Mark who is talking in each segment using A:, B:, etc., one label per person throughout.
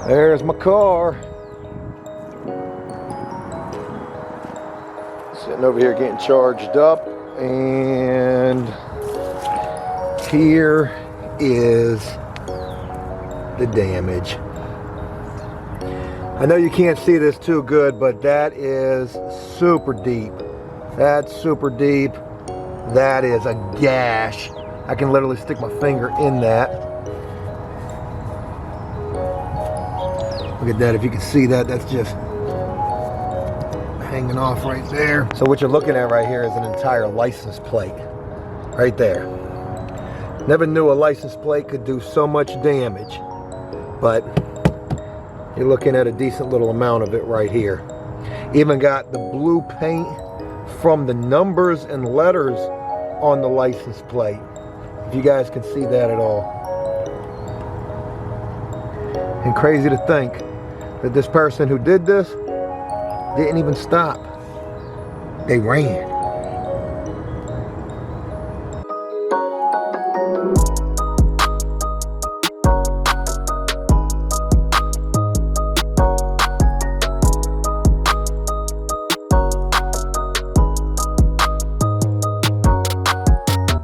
A: There's my car. Sitting over here getting charged up, and here is the damage. I know you can't see this too good, but that is super deep. That's super deep. That is a gash. I can literally stick my finger in that. Look at that, if you can see that, that's just hanging off right there. So what you're looking at right here is an entire license plate, right there. Never knew a license plate could do so much damage, but you're looking at a decent little amount of it right here. Even got the blue paint from the numbers and letters on the license plate, if you guys can see that at all. And crazy to think that this person who did this didn't even stop. They ran.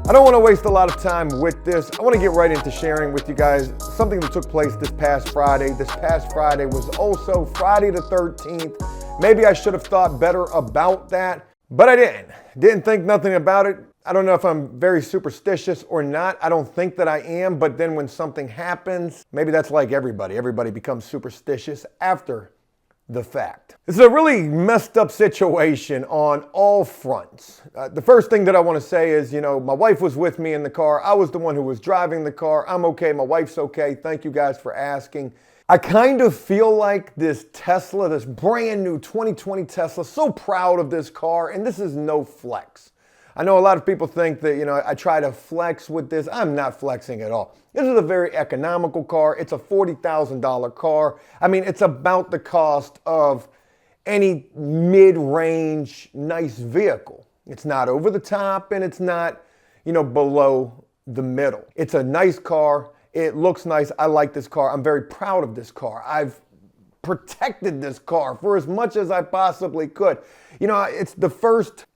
A: I don't want to waste a lot of time with this. I want to get right into sharing with you guys something that took place this past Friday. This past Friday was also Friday the 13th. Maybe I should have thought better about that, but I didn't. Didn't think nothing about it. I don't know if I'm very superstitious or not. I don't think that I am, but then when something happens, maybe that's like everybody. Everybody becomes superstitious after the fact. This is a really messed up situation on all fronts. The first thing that I want to say is, my wife was with me in the car. I was the one who was driving the car. I'm okay. My wife's okay. Thank you guys for asking. I kind of feel like this Tesla, this brand new 2020 Tesla, so proud of this car, and this is no flex. I know a lot of people think that, I try to flex with this. I'm not flexing at all. This is a very economical car. It's a $40,000 car. I mean, it's about the cost of any mid-range nice vehicle. It's not over the top and it's not, below the middle. It's a nice car. It looks nice. I like this car. I'm very proud of this car. I've protected this car for as much as I possibly could. It's the first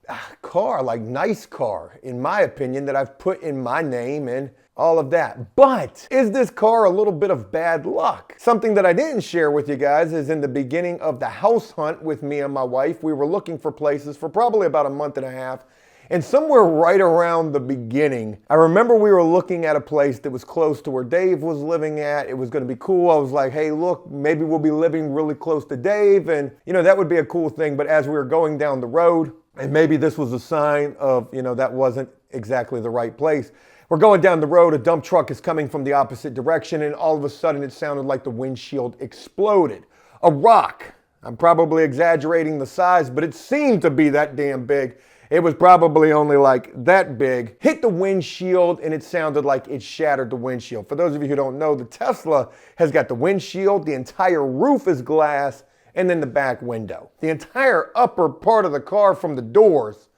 A: car, like nice car, in my opinion, that I've put in my name and all of that. But is this car a little bit of bad luck? Something that I didn't share with you guys is in the beginning of the house hunt with me and my wife, we were looking for places for probably about a month and a half. And somewhere right around the beginning, I remember we were looking at a place that was close to where Dave was living at. It was going to be cool. I was like, hey, look, maybe we'll be living really close to Dave. And, that would be a cool thing. But as we were going down the road, and maybe this was a sign of, that wasn't exactly the right place. We're going down the road, a dump truck is coming from the opposite direction, and all of a sudden it sounded like the windshield exploded. A rock, I'm probably exaggerating the size, but it seemed to be that damn big. It was probably only like that big. Hit the windshield, and it sounded like it shattered the windshield. For those of you who don't know, the Tesla has got the windshield, the entire roof is glass, and then the back window. The entire upper part of the car from the doors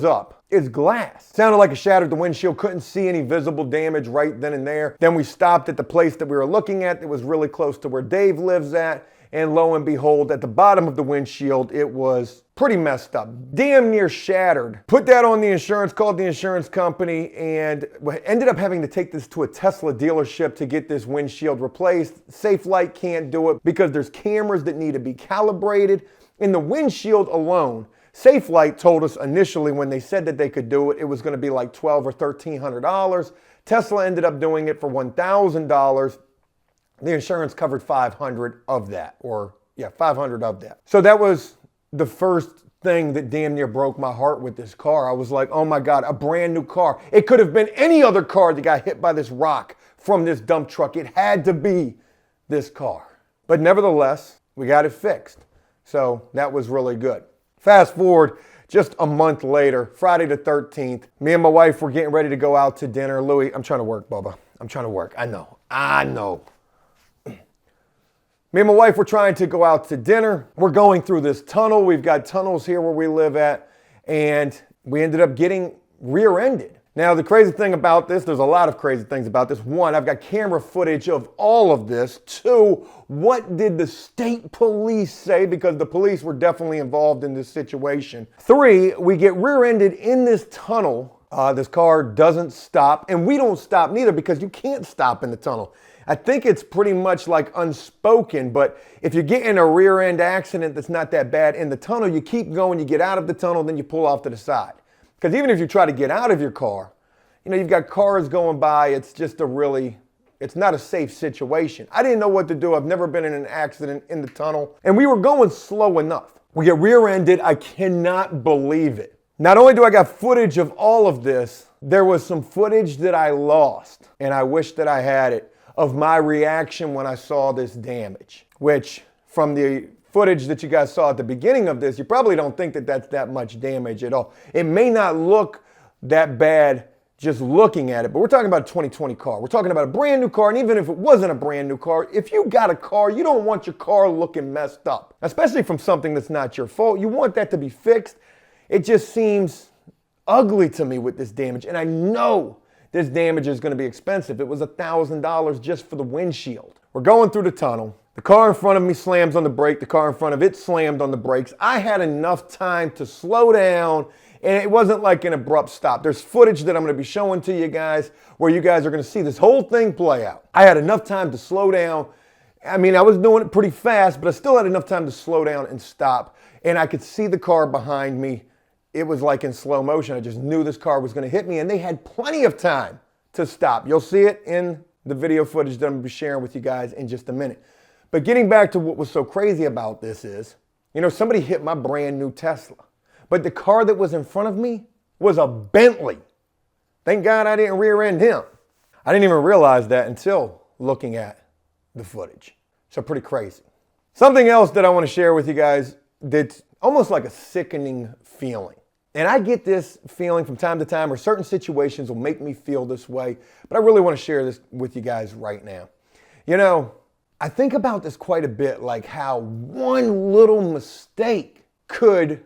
A: up, is glass. Sounded like it shattered the windshield, couldn't see any visible damage right then and there. Then we stopped at the place that we were looking at. It was really close to where Dave lives at. And lo and behold, at the bottom of the windshield, it was pretty messed up. Damn near shattered. Put that on the insurance, called the insurance company, and ended up having to take this to a Tesla dealership to get this windshield replaced. Safelite can't do it because there's cameras that need to be calibrated. In the windshield alone, Safelite told us initially when they said that they could do it, it was going to be like $1,200 or $1,300. Tesla ended up doing it for $1,000. The insurance covered $500 of that, $500 of that. So that was the first thing that damn near broke my heart with this car. I was like, oh my God, a brand new car. It could have been any other car that got hit by this rock from this dump truck. It had to be this car. But nevertheless, we got it fixed. So that was really good. Fast forward just a month later, Friday the 13th, me and my wife were getting ready to go out to dinner. Louie, I'm trying to work, Bubba. I'm trying to work. I know. Me and my wife were trying to go out to dinner. We're going through this tunnel. We've got tunnels here where we live at, and we ended up getting rear-ended. Now, the crazy thing about this, there's a lot of crazy things about this. One, I've got camera footage of all of this. Two, what did the state police say? Because the police were definitely involved in this situation. Three, we get rear-ended in this tunnel. This car doesn't stop, and we don't stop neither because you can't stop in the tunnel. I think it's pretty much like unspoken, but if you get in a rear-end accident that's not that bad in the tunnel, you keep going, you get out of the tunnel, then you pull off to the side. Because even if you try to get out of your car, you know, you've got cars going by, it's just it's not a safe situation. I didn't know what to do. I've never been in an accident in the tunnel, and we were going slow enough. We get rear-ended. I cannot believe it. Not only do I got footage of all of this, there was some footage that I lost, and I wish that I had it, of my reaction when I saw this damage, which from the footage that you guys saw at the beginning of this, you probably don't think that that's that much damage at all. It may not look that bad just looking at it, but we're talking about a 2020 car. We're talking about a brand new car, and even if it wasn't a brand new car, if you got a car, you don't want your car looking messed up, especially from something that's not your fault. You want that to be fixed. It just seems ugly to me with this damage, and I know this damage is going to be expensive. It was $1,000 just for the windshield. We're going through the tunnel. The car in front of me slams on the brake. The car in front of it slammed on the brakes. I had enough time to slow down, and it wasn't like an abrupt stop. There's footage that I'm going to be showing to you guys where you guys are going to see this whole thing play out. I had enough time to slow down. I mean, I was doing it pretty fast, but I still had enough time to slow down and stop, and I could see the car behind me. It was like in slow motion. I just knew this car was going to hit me, and they had plenty of time to stop. You'll see it in the video footage that I'm going to be sharing with you guys in just a minute. But getting back to what was so crazy about this is, you know, somebody hit my brand new Tesla, but the car that was in front of me was a Bentley. Thank God I didn't rear end him. I didn't even realize that until looking at the footage. So pretty crazy. Something else that I want to share with you guys that's almost like a sickening feeling. And I get this feeling from time to time, where certain situations will make me feel this way, but I really want to share this with you guys right now. You know, I think about this quite a bit, like how one little mistake could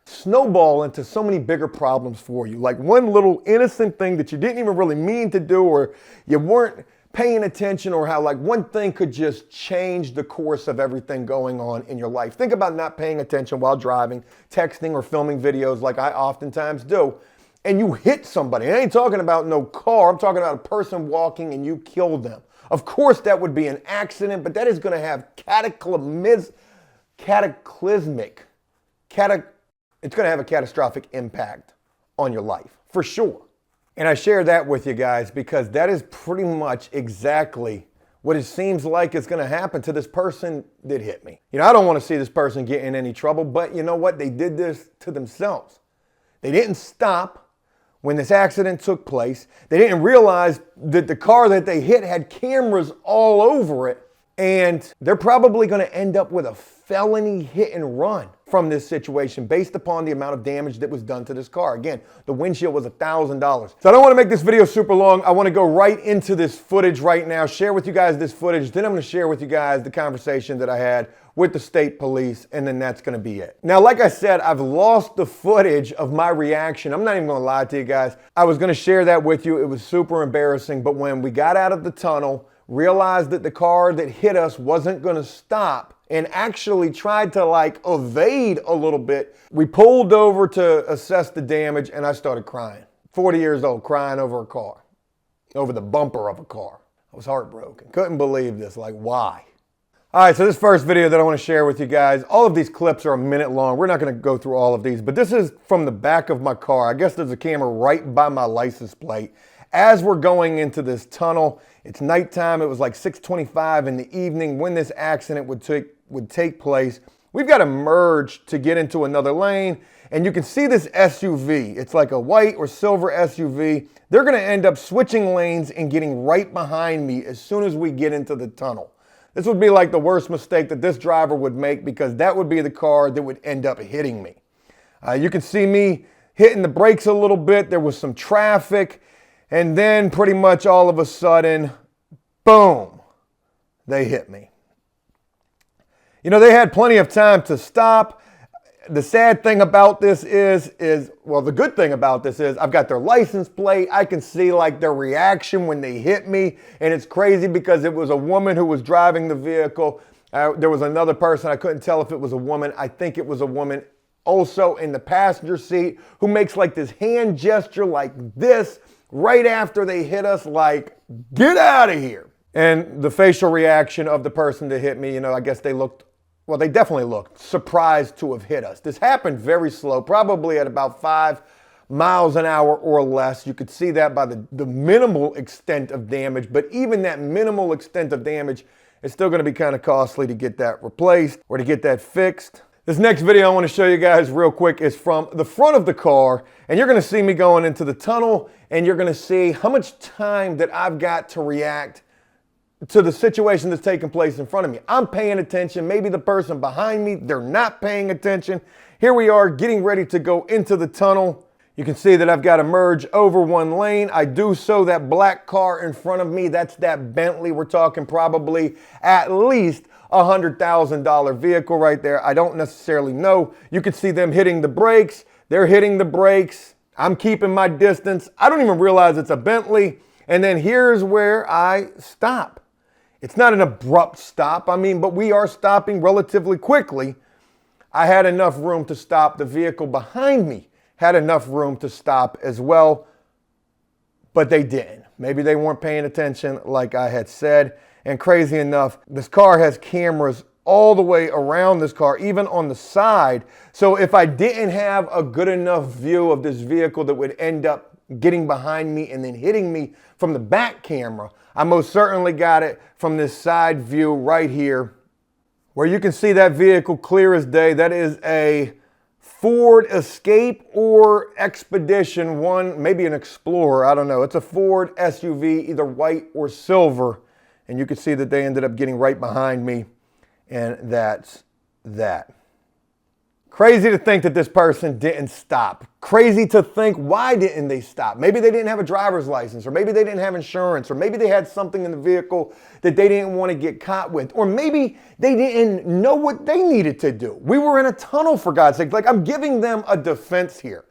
A: snowball into so many bigger problems for you. Like one little innocent thing that you didn't even really mean to do, or you weren't paying attention, or how like one thing could just change the course of everything going on in your life. Think about not paying attention while driving, texting, or filming videos like I oftentimes do, and you hit somebody. I ain't talking about no car. I'm talking about a person walking and you killed them. Of course, that would be an accident, but that is going to have it's going to have a catastrophic impact on your life, for sure. And I share that with you guys because that is pretty much exactly what it seems like is going to happen to this person that hit me. You know, I don't want to see this person get in any trouble, but you know what? They did this to themselves. They didn't stop when this accident took place. They didn't realize that the car that they hit had cameras all over it, and they're probably going to end up with a felony hit and run from this situation based upon the amount of damage that was done to this car. Again, the windshield was $1,000. So I don't want to make this video super long. I want to go right into this footage right now, share with you guys this footage. Then I'm going to share with you guys the conversation that I had with the state police, and then that's going to be it. Now, like I said, I've lost the footage of my reaction. I'm not even going to lie to you guys. I was going to share that with you. It was super embarrassing, but when we got out of the tunnel, realized that the car that hit us wasn't going to stop, and actually tried to like evade a little bit. We pulled over to assess the damage, and I started crying. 40 years old, crying over a car, over the bumper of a car. I was heartbroken. Couldn't believe this. Like, why? All right, so this first video that I want to share with you guys, all of these clips are a minute long. We're not going to go through all of these, but this is from the back of my car. I guess there's a camera right by my license plate. As we're going into this tunnel, it's nighttime. It was like 6:25 in the evening when this accident would take place. We've got to merge to get into another lane, and you can see this SUV. It's like a white or silver SUV. They're going to end up switching lanes and getting right behind me as soon as we get into the tunnel. This would be like the worst mistake that this driver would make, because that would be the car that would end up hitting me. You can see me hitting the brakes a little bit. There was some traffic. And then pretty much all of a sudden, boom, they hit me. You know, they had plenty of time to stop. The sad thing about this well, the good thing about this is I've got their license plate. I can see like their reaction when they hit me. And it's crazy because it was a woman who was driving the vehicle. There was another person. I couldn't tell if it was a woman. I think it was a woman also in the passenger seat who makes like this hand gesture like this right after they hit us, like, get out of here. And the facial reaction of the person that hit me, I guess they looked, well, they definitely looked surprised to have hit us. This happened very slow, probably at about 5 miles an hour or less. You could see that by the minimal extent of damage, but even that minimal extent of damage is still going to be kind of costly to get that replaced or to get that fixed. This next video I want to show you guys real quick is from the front of the car, and you're going to see me going into the tunnel, and you're going to see how much time that I've got to react to the situation that's taking place in front of me. I'm paying attention. Maybe the person behind me, they're not paying attention. Here we are getting ready to go into the tunnel. You can see that I've got to merge over one lane. I do so. That black car in front of me, that's that Bentley. We're talking probably at least $100,000 vehicle right there. I don't necessarily know. You can see them hitting the brakes. They're hitting the brakes. I'm keeping my distance. I don't even realize it's a Bentley. And then here's where I stop. It's not an abrupt stop. But we are stopping relatively quickly. I had enough room to stop. The vehicle behind me had enough room to stop as well, but they didn't. Maybe they weren't paying attention like I had said. And crazy enough, this car has cameras all the way around this car, even on the side. So if I didn't have a good enough view of this vehicle that would end up getting behind me and then hitting me from the back camera, I most certainly got it from this side view right here, where you can see that vehicle clear as day. That is a Ford Escape or Expedition one, maybe an Explorer, I don't know. It's a Ford SUV, either white or silver. And you can see that they ended up getting right behind me, and that's that. Crazy to think that this person didn't stop. Crazy to think, why didn't they stop? Maybe they didn't have a driver's license, or maybe they didn't have insurance, or maybe they had something in the vehicle that they didn't want to get caught with, or maybe they didn't know what they needed to do. We were in a tunnel, for God's sake. Like, I'm giving them a defense here,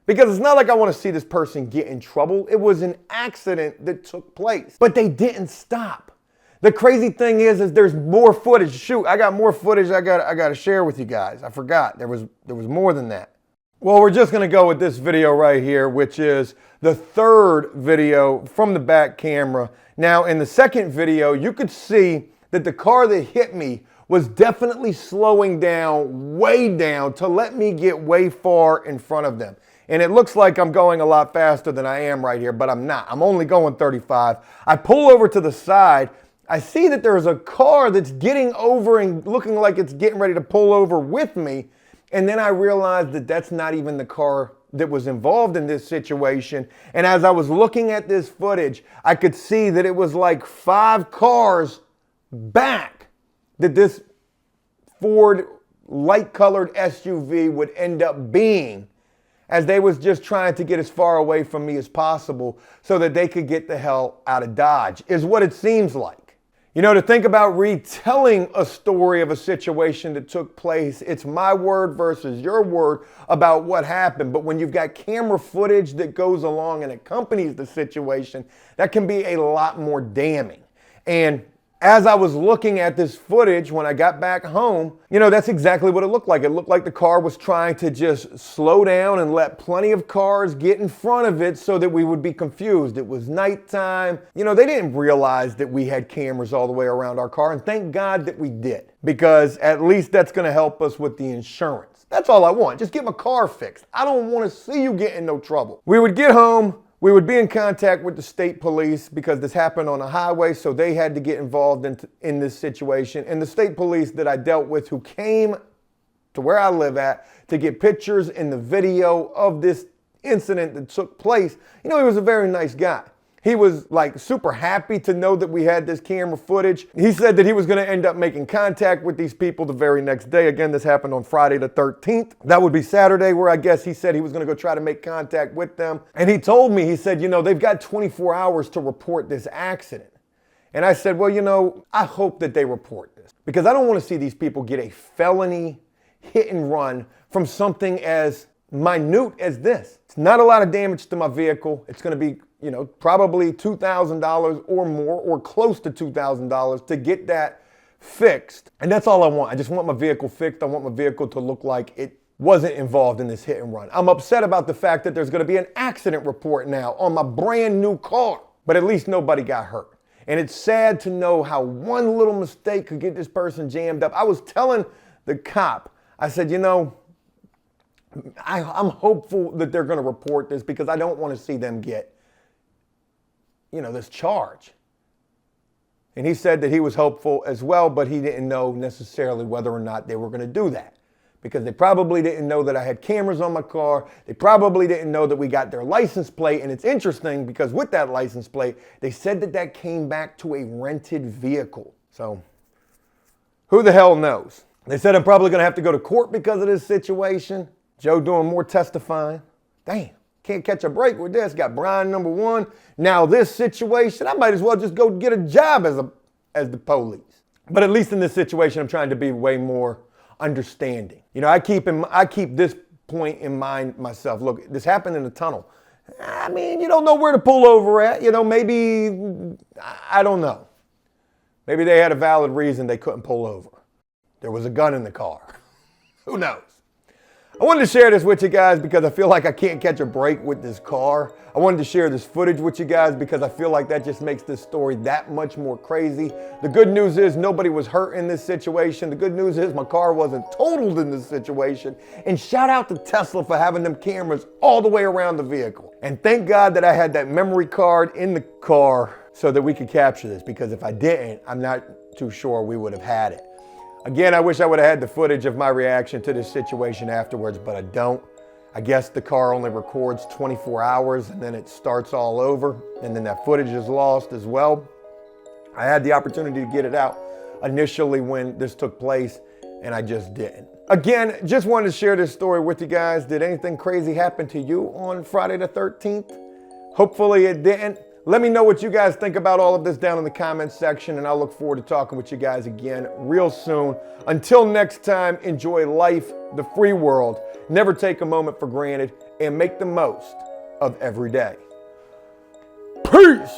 A: because it's not like I want to see this person get in trouble. It was an accident that took place, but they didn't stop. The crazy thing is there's more footage. Shoot, I got more footage I got to share with you guys. I forgot. There was more than that. Well, we're just going to go with this video right here, which is the third video from the back camera. Now, in the second video, you could see that the car that hit me was definitely slowing down, way down, to let me get way far in front of them. And it looks like I'm going a lot faster than I am right here, but I'm not. I'm only going 35. I pull over to the side. I see that there's a car that's getting over and looking like it's getting ready to pull over with me. And then I realized that that's not even the car that was involved in this situation. And as I was looking at this footage, I could see that it was like 5 cars back that this Ford light-colored SUV would end up being, as they was just trying to get as far away from me as possible so that they could get the hell out of Dodge, is what it seems like. To think about retelling a story of a situation that took place, it's my word versus your word about what happened. But when you've got camera footage that goes along and accompanies the situation, that can be a lot more damning. And as I was looking at this footage when I got back home, that's exactly what it looked like. It looked like the car was trying to just slow down and let plenty of cars get in front of it so that we would be confused. It was nighttime. They didn't realize that we had cameras all the way around our car, and thank God that we did, because at least that's going to help us with the insurance. That's all I want. Just get my car fixed. I don't want to see you get in no trouble. We would get home. We would be in contact with the state police because this happened on a highway, so they had to get involved in this situation. And the state police that I dealt with, who came to where I live at to get pictures and the video of this incident that took place, he was a very nice guy. He was like super happy to know that we had this camera footage. He said that he was going to end up making contact with these people the very next day. Again, this happened on Friday the 13th. That would be Saturday, where I guess he said he was going to go try to make contact with them. And he told me, he said, they've got 24 hours to report this accident. And I said, well, I hope that they report this, because I don't want to see these people get a felony hit and run from something as minute as this. It's not a lot of damage to my vehicle. It's going to be, probably $2,000 or more, or close to $2,000 to get that fixed. And that's all I want. I just want my vehicle fixed. I want my vehicle to look like it wasn't involved in this hit and run. I'm upset about the fact that there's going to be an accident report now on my brand new car, but at least nobody got hurt. And it's sad to know how one little mistake could get this person jammed up. I was telling the cop, I said, I'm hopeful that they're going to report this because I don't want to see them get, this charge. And he said that he was hopeful as well, but he didn't know necessarily whether or not they were going to do that because they probably didn't know that I had cameras on my car. They probably didn't know that we got their license plate. And it's interesting because with that license plate, they said that came back to a rented vehicle. So who the hell knows? They said I'm probably going to have to go to court because of this situation. Joe doing more testifying. Damn, can't catch a break with this. Got Brian number one. Now this situation, I might as well just go get a job as the police. But at least in this situation, I'm trying to be way more understanding. I keep this point in mind myself. Look, this happened in a tunnel. I mean, you don't know where to pull over at. Maybe, I don't know. Maybe they had a valid reason they couldn't pull over. There was a gun in the car. Who knows? I wanted to share this with you guys because I feel like I can't catch a break with this car. I wanted to share this footage with you guys because I feel like that just makes this story that much more crazy. The good news is nobody was hurt in this situation. The good news is my car wasn't totaled in this situation. And shout out to Tesla for having them cameras all the way around the vehicle. And thank God that I had that memory card in the car so that we could capture this, because if I didn't, I'm not too sure we would have had it. Again, I wish I would have had the footage of my reaction to this situation afterwards, but I don't. I guess the car only records 24 hours and then it starts all over, and then that footage is lost as well. I had the opportunity to get it out initially when this took place, and I just didn't. Again, just wanted to share this story with you guys. Did anything crazy happen to you on Friday the 13th? Hopefully it didn't. Let me know what you guys think about all of this down in the comments section, and I'll look forward to talking with you guys again real soon. Until next time, enjoy life, the free world, never take a moment for granted, and make the most of every day. Peace!